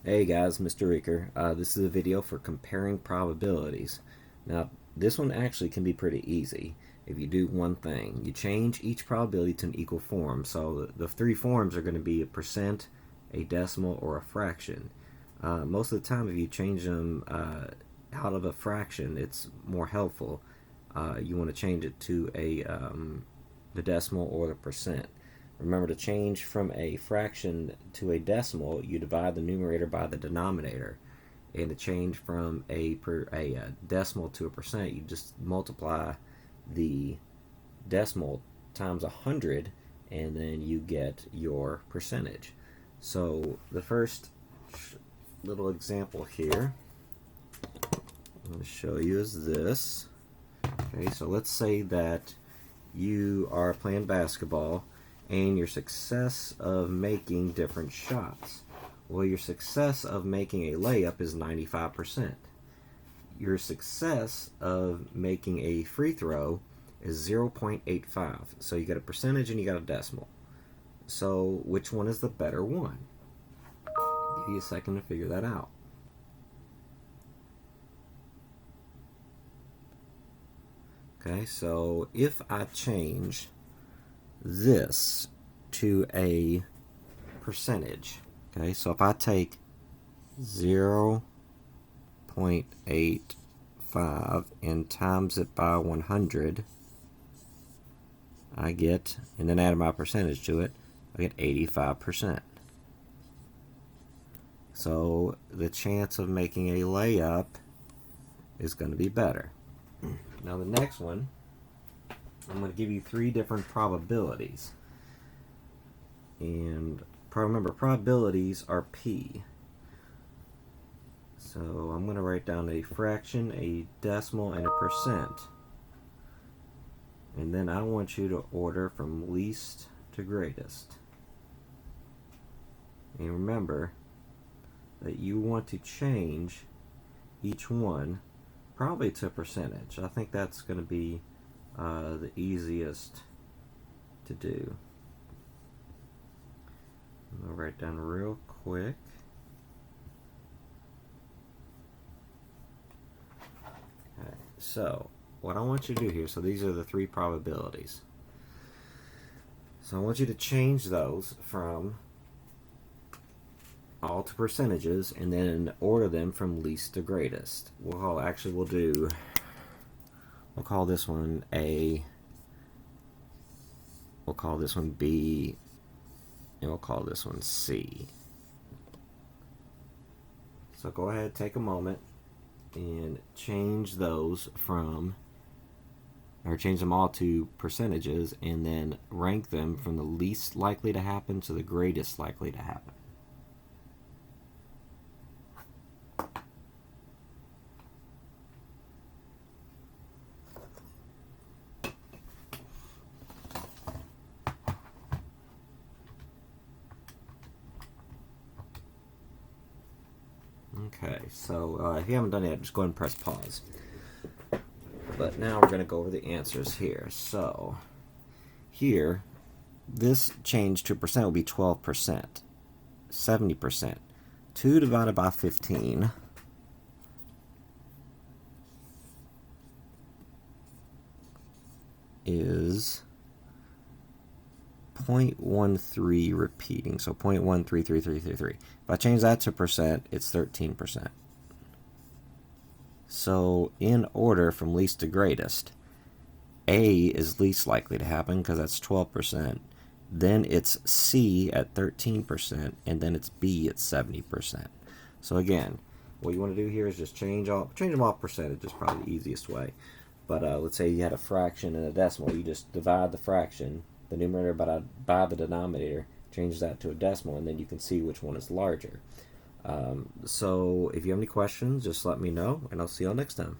Hey guys, Mr. Reeker. This is a video for comparing probabilities. Now, this one actually can be pretty easy if you do one thing. You change each probability to an equal form. So the three forms are going to be a percent, a decimal, or a fraction. Most of the time, if you change them out of a fraction, it's more helpful. You want to change it to the decimal or the percent. Remember, to change from a fraction to a decimal, you divide the numerator by the denominator. And to change from a decimal to a percent, you just multiply the decimal times 100, and then you get your percentage. So the first little example here I'm going to show you is this. Okay, so let's say that you are playing basketball and your success of making different shots. Well, your success of making a layup is 95%. Your success of making a free throw is 0.85. So you got a percentage and you got a decimal. So which one is the better one? Give you a second to figure that out. Okay, so if I change this to a percentage, okay, so if I take 0.85 and times it by 100, I get, and then add my percentage to it, I get 85%. So the chance of making a layup is going to be better. Now the next one, I'm going to give you three different probabilities. And remember, probabilities are P. So I'm going to write down a fraction, a decimal, and a percent. And then I want you to order from least to greatest. And remember that you want to change each one probably to a percentage. I think that's going to be the easiest to do. I'm going to write down real quick. Okay, so what I want you to do here, so these are the three probabilities. So I want you to change those from all to percentages and then order them from least to greatest. We'll call this one A, we'll call this one B, and we'll call this one C. So go ahead, take a moment and change those change them all to percentages, and then rank them from the least likely to happen to the greatest likely to happen. Okay, so if you haven't done it yet, just go ahead and press pause. But now we're going to go over the answers here. So here, this change to percent will be 12%, 70%. 2 divided by 15 is 0.13 repeating, so 0.133333. If I change that to percent, it's 13%. So in order from least to greatest, A is least likely to happen because that's 12%. Then it's C at 13%, and then it's B at 70%. So again, what you want to do here is just change them all percentage is probably the easiest way. But let's say you had a fraction and a decimal. You just divide the fraction, the numerator by the denominator, change that to a decimal, and then you can see which one is larger. So if you have any questions, just let me know, and I'll see y'all next time.